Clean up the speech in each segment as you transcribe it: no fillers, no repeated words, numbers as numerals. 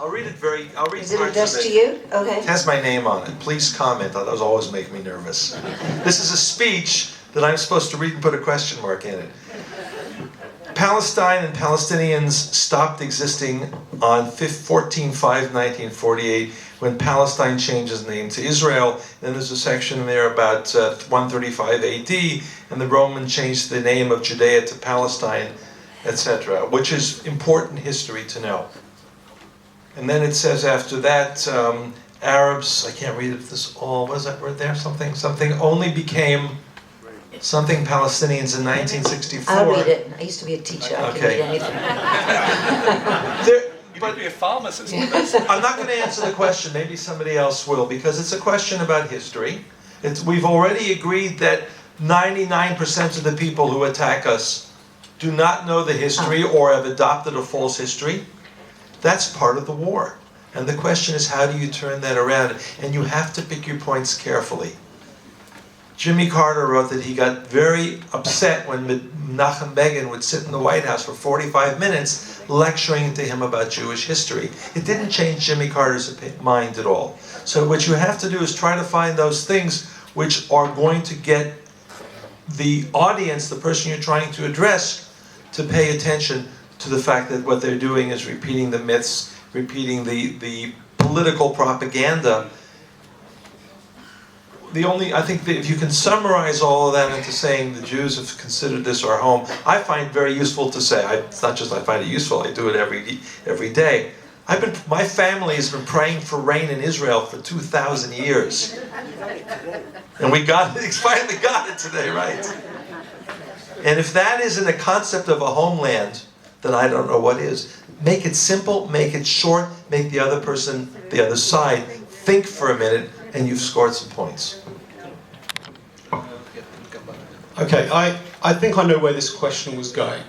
I'll read Is it parts addressed of to it. you? Okay. It has my name on it. Please comment. That was always making me nervous. This is a speech that I'm supposed to read and put a question mark in it. Palestine and Palestinians stopped existing on 14/5/1948 when Palestine changed its name to Israel. Then there's a section there about 135 AD, and the Romans changed the name of Judea to Palestine, etc., which is important history to know. And then it says after that, Arabs, I can't read it this all, what is that word there? Something only became something Palestinians in 1964. I'll read it. I used to be a teacher. I can read anything. You might be a pharmacist with us. I'm not going to answer the question, maybe somebody else will, because it's a question about history. We've already agreed that 99% of the people who attack us do not know the history or have adopted a false history. That's part of the war. And the question is, how do you turn that around? And you have to pick your points carefully. Jimmy Carter wrote that he got very upset when Menachem Begin would sit in the White House for 45 minutes lecturing to him about Jewish history. It didn't change Jimmy Carter's mind at all. So what you have to do is try to find those things which are going to get the audience, the person you're trying to address, to pay attention to the fact that what they're doing is repeating the myths, repeating the political propaganda. I think that if you can summarize all of that into saying the Jews have considered this our home, I find very useful to say. It's not just I find it useful, I do it every day. My family has been praying for rain in Israel for 2,000 years. And we finally got it today, right? And if that isn't a concept of a homeland, then I don't know what is. Make it simple, make it short, make the other person, the other side, think for a minute, and you've scored some points. Okay, I think I know where this question was going.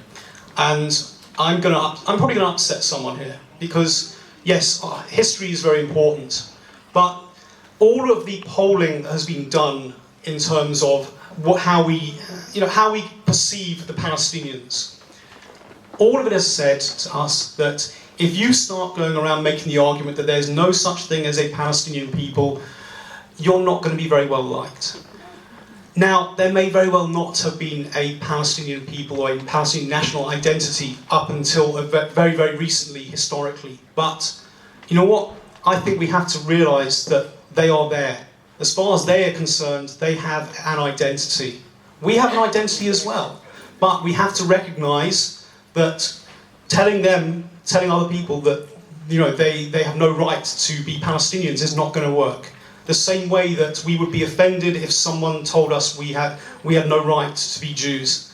And I'm probably going to upset someone here. Because, yes, history is very important. But all of the polling that has been done in terms of how we perceive the Palestinians, all of it has said to us that if you start going around making the argument that there's no such thing as a Palestinian people, you're not going to be very well liked. Now, there may very well not have been a Palestinian people or a Palestinian national identity up until very, very recently, historically. But, you know what? I think we have to realise that they are there. As far as they are concerned, they have an identity. We have an identity as well. But we have to recognise that telling other people that they have no right to be Palestinians is not going to work. The same way that we would be offended if someone told us we had no right to be Jews.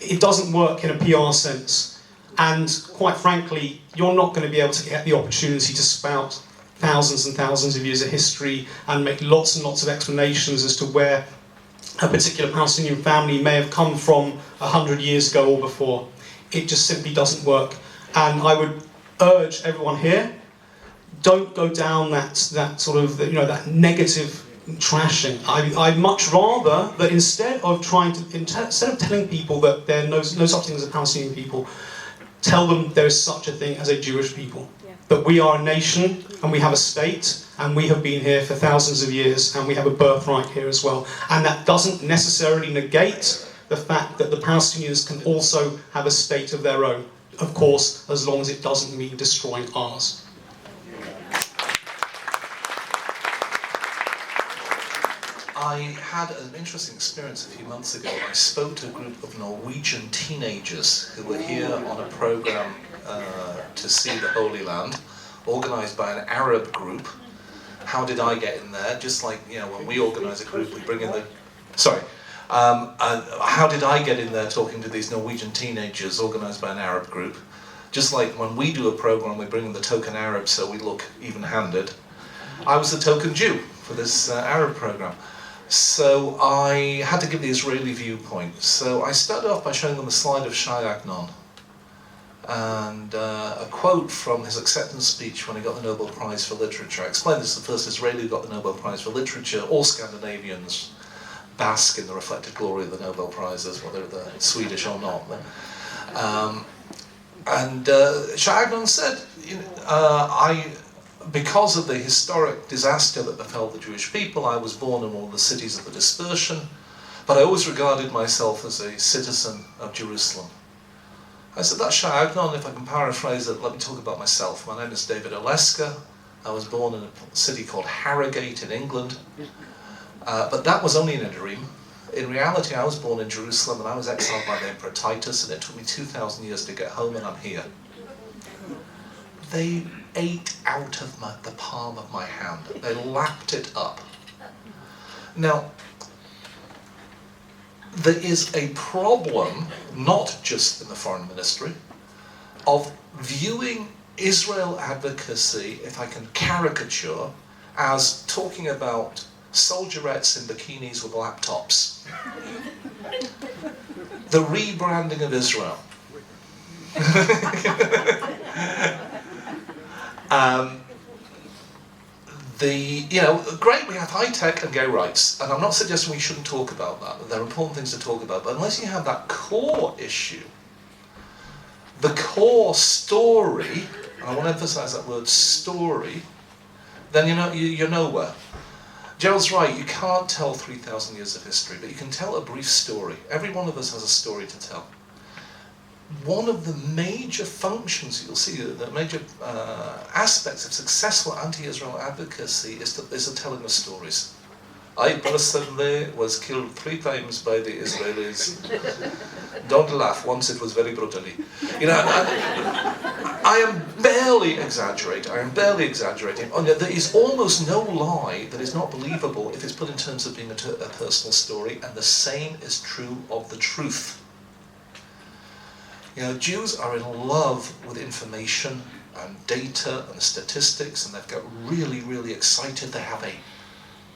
It doesn't work in a PR sense. And quite frankly, you're not going to be able to get the opportunity to spout thousands and thousands of years of history and make lots and lots of explanations as to where a particular Palestinian family may have come from 100 years ago or before. It just simply doesn't work. And I would urge everyone here, don't go down that sort of that negative trashing. I'd much rather that instead of telling people that there are no such thing as a Palestinian people, tell them there is such a thing as a Jewish people. Yeah. That we are a nation and we have a state and we have been here for thousands of years and we have a birthright here as well. And that doesn't necessarily negate the fact that the Palestinians can also have a state of their own. Of course, as long as it doesn't mean destroying ours. I had an interesting experience a few months ago. I spoke to a group of Norwegian teenagers who were here on a program to see the Holy Land, organised by an Arab group. How did I get in there? Just like, when we organise a group, we bring in the... Sorry. How did I get in there talking to these Norwegian teenagers organised by an Arab group? Just like when we do a program, we bring in the token Arab so we look even-handed. I was the token Jew for this Arab program. So I had to give the Israeli viewpoint. So I started off by showing them a slide of Shai Agnon and a quote from his acceptance speech when he got the Nobel Prize for Literature. I explained this is the first Israeli who got the Nobel Prize for Literature. All Scandinavians bask in the reflected glory of the Nobel Prizes, whether they're Swedish or not. And Shah Agnon said, because of the historic disaster that befell the Jewish people, I was born in one of the cities of the dispersion, but I always regarded myself as a citizen of Jerusalem. I said, that's Shah Agnon. If I can paraphrase it, let me talk about myself. My name is David Oleska. I was born in a city called Harrogate in England, but that was only in a dream. In reality, I was born in Jerusalem and I was exiled by the Emperor Titus, and it took me 2,000 years to get home, and I'm here. They ate out of the palm of my hand. They lapped it up. Now, there is a problem, not just in the foreign ministry, of viewing Israel advocacy, if I can caricature, as talking about soldierettes in bikinis with laptops. The rebranding of Israel. Great, we have high tech and gay rights, and I'm not suggesting we shouldn't talk about that. There are important things to talk about, but unless you have that core issue, the core story, and I want to emphasize that word story, then you're nowhere. Gerald's right, you can't tell 3,000 years of history, but you can tell a brief story. Every one of us has a story to tell. One of the major functions, you'll see, the major aspects of successful anti-Israel advocacy is the telling of stories. I personally was killed 3 times by the Israelis. Don't laugh, once it was very brutally. I am barely exaggerating. And yet there is almost no lie that is not believable if it's put in terms of being a personal story, and the same is true of the truth. Jews are in love with information and data and statistics, and they've got really, really excited. They have a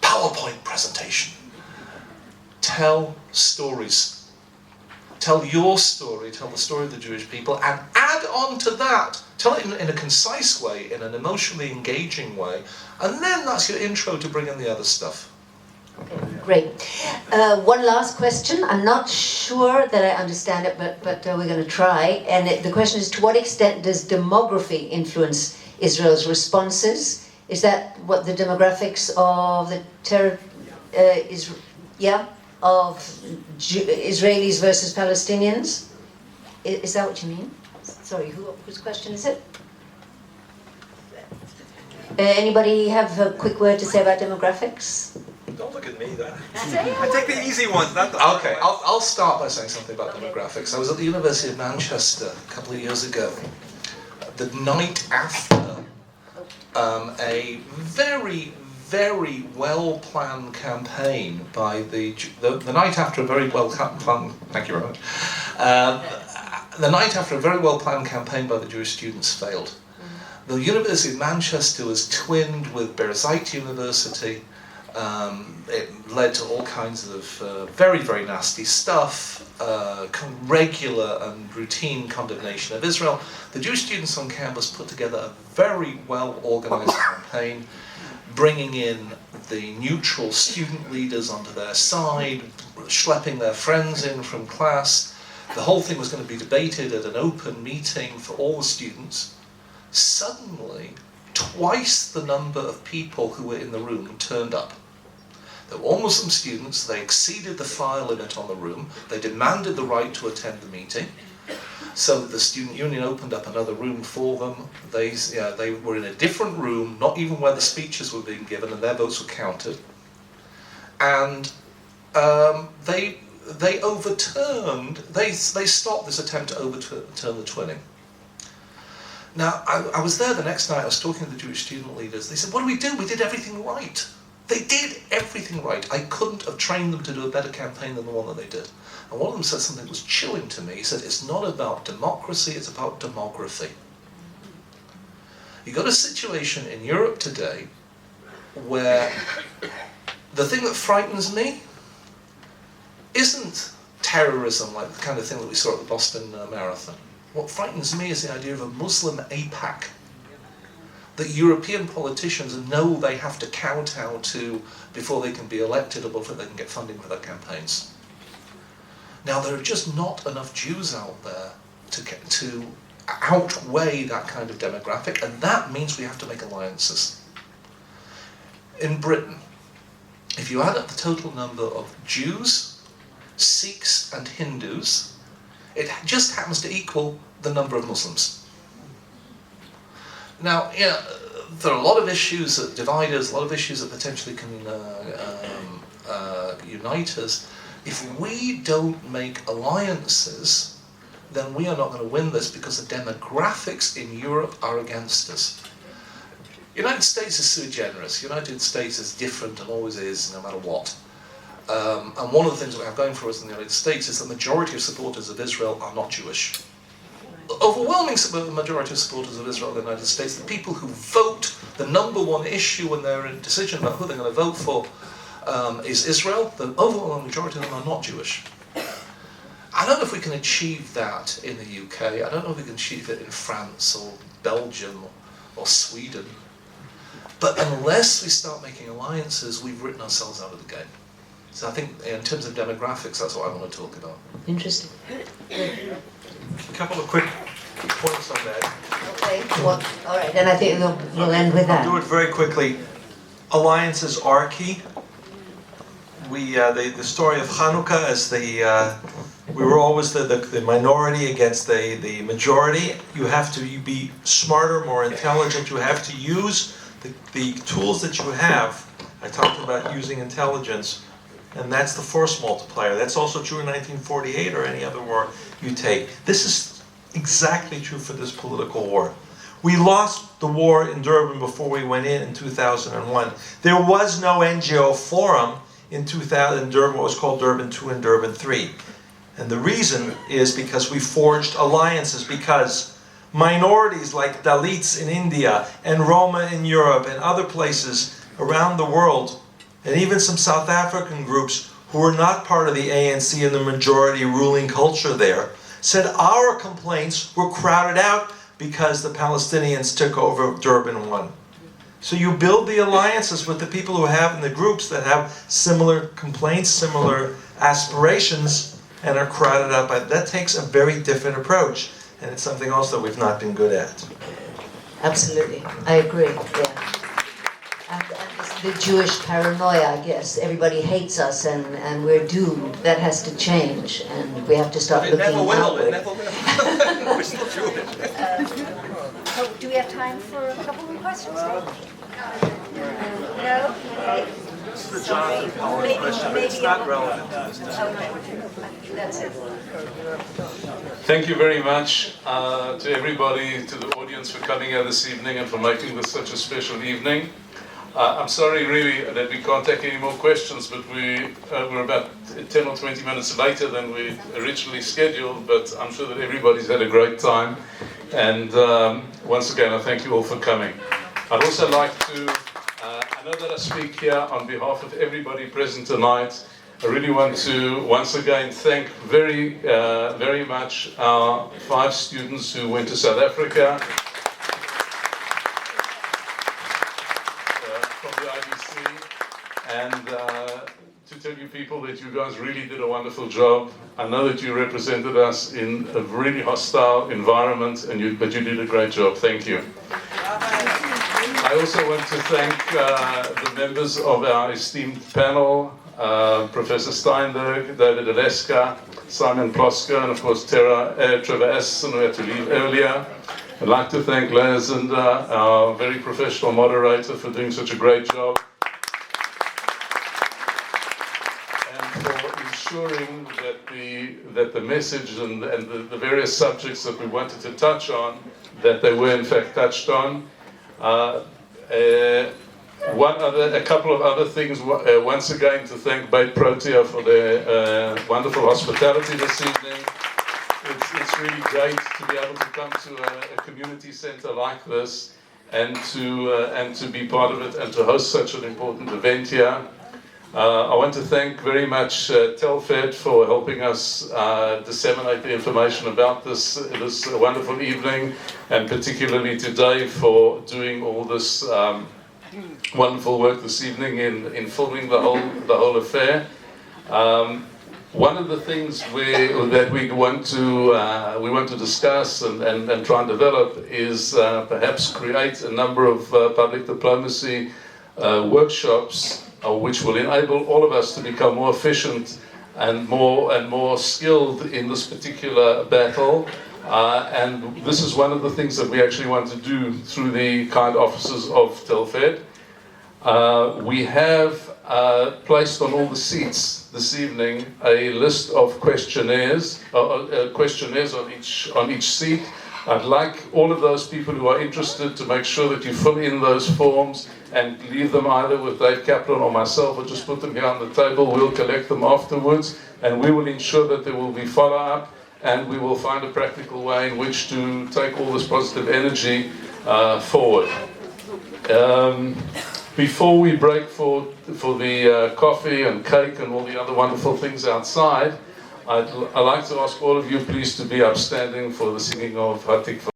PowerPoint presentation. Tell stories. Tell your story, tell the story of the Jewish people, and add on to that, tell it in a concise way, in an emotionally engaging way, and then that's your intro to bring in the other stuff. Okay, great. One last question. I'm not sure that I understand it, but we're going to try. And the question is, to what extent does demography influence Israel's responses? Is that what the demographics of the of Israelis versus Palestinians? Is that what you mean? Sorry, whose question is it? Anybody have a quick word to say about demographics? Don't look at me then. I take the easy ones, not the hard Okay, ones. I'll start by saying something about demographics. I was at the University of Manchester a couple of years ago. The night after a very, very well-planned campaign by the night after a very well-planned, thank you very much, the night after a very well-planned campaign by the Jewish students failed. The University of Manchester was twinned with Birzeit University. It led to all kinds of very, very nasty stuff, regular and routine condemnation of Israel. The Jewish students on campus put together a very well-organized campaign, bringing in the neutral student leaders onto their side, schlepping their friends in from class. The whole thing was going to be debated at an open meeting for all the students. Suddenly, twice the number of people who were in the room turned up. They were all Muslim students. They exceeded the file limit on the room. They demanded the right to attend the meeting. So the student union opened up another room for them. They were in a different room, not even where the speeches were being given, and their votes were counted. And they overturned. They stopped this attempt to overturn the twinning. Now, I was there the next night. I was talking to the Jewish student leaders. They said, "What do? We did everything right." They did everything right. I couldn't have trained them to do a better campaign than the one that they did. And one of them said something that was chilling to me. He said, "It's not about democracy, it's about demography." You've got a situation in Europe today where the thing that frightens me isn't terrorism like the kind of thing that we saw at the Boston Marathon. What frightens me is the idea of a Muslim APAC that European politicians know they have to kowtow to before they can be elected or before they can get funding for their campaigns. Now, there are just not enough Jews out there to outweigh that kind of demographic, and that means we have to make alliances. In Britain, if you add up the total number of Jews, Sikhs and Hindus, it just happens to equal the number of Muslims. Now, there are a lot of issues that divide us, a lot of issues that potentially can unite us. If we don't make alliances, then we are not going to win this, because the demographics in Europe are against us. The United States is sui generis. The United States is different and always is, no matter what. And one of the things that we have going for us in the United States is the majority of supporters of Israel are not Jewish. The overwhelming majority of supporters of Israel in the United States, the people who vote, the number one issue when they're in decision about who they're going to vote for is Israel. The overwhelming majority of them are not Jewish. I don't know if we can achieve that in the UK. I don't know if we can achieve it in France or Belgium or Sweden. But unless we start making alliances, we've written ourselves out of the game. So I think in terms of demographics, that's what I want to talk about. Interesting. A couple of quick points on that. Okay, well, all right, then I think we'll end with that. I'll do it very quickly. Alliances are key. The story of Hanukkah is we were always the minority against the majority. You have to be smarter, more intelligent. You have to use the tools that you have. I talked about using intelligence, and that's the force multiplier. That's also true in 1948 or any other war you take. This is exactly true for this political war. We lost the war in Durban before we went in 2001. There was no NGO forum in 2000 in Durban, what was called Durban 2 and Durban 3. And the reason is because we forged alliances, because minorities like Dalits in India and Roma in Europe and other places around the world, and even some South African groups who were not part of the ANC and the majority ruling culture there, said our complaints were crowded out because the Palestinians took over Durban 1. So you build the alliances with the people who have in the groups that have similar complaints, similar aspirations, and are crowded out by that. Takes a very different approach, and it's something else that we've not been good at. Absolutely, I agree. Yeah. And the Jewish paranoia, I guess. Everybody hates us, and we're doomed. That has to change, and we have to start looking outward. We're still Jewish. So do we have time for a couple more questions? No? Okay. This is the Jonathan Pollard question, but it's not relevant to this discussion. Okay, that's it. Thank you very much to everybody, to the audience for coming here this evening and for making this such a special evening. I'm sorry really that we can't take any more questions, but we're about 10 or 20 minutes later than we originally scheduled, but I'm sure that everybody's had a great time. And once again, I thank you all for coming. I'd also like to, I know that I speak here on behalf of everybody present tonight. I really want to once again thank very much our 5 students who went to South Africa from the IBC, and to tell you people that you guys really did a wonderful job. I know that you represented us in a really hostile environment, but you did a great job. Thank you. I also want to thank the members of our esteemed panel, Professor Steinberg, David Aleska, Simon Plosker, and of course Trevor Asson, who had to leave earlier. I'd like to thank Leah Zinder, our very professional moderator, for doing such a great job, and for ensuring that the message and the various subjects that we wanted to touch on, that they were in fact touched on. A couple of other things. Once again, to thank Beit Protea for their wonderful hospitality this evening. It's really great to be able to come to a community centre like this and to be part of it and to host such an important event here. I want to thank very much Telfed for helping us disseminate the information about this wonderful evening, and particularly to Dave for doing all this wonderful work this evening in filming the whole affair. One of the things that we want to discuss and try and develop is perhaps create a number of public diplomacy workshops which will enable all of us to become more efficient and more skilled in this particular battle. And this is one of the things that we actually want to do through the kind offices of Telfed. We have placed on all the seats this evening a list of questionnaires on each seat. I'd like all of those people who are interested to make sure that you fill in those forms and leave them either with Dave Kaplan or myself, or just put them here on the table. We'll collect them afterwards, and we will ensure that there will be follow-up, and we will find a practical way in which to take all this positive energy forward. Before we break for the coffee and cake and all the other wonderful things outside, I'd like to ask all of you please to be upstanding for the singing of Hatikva.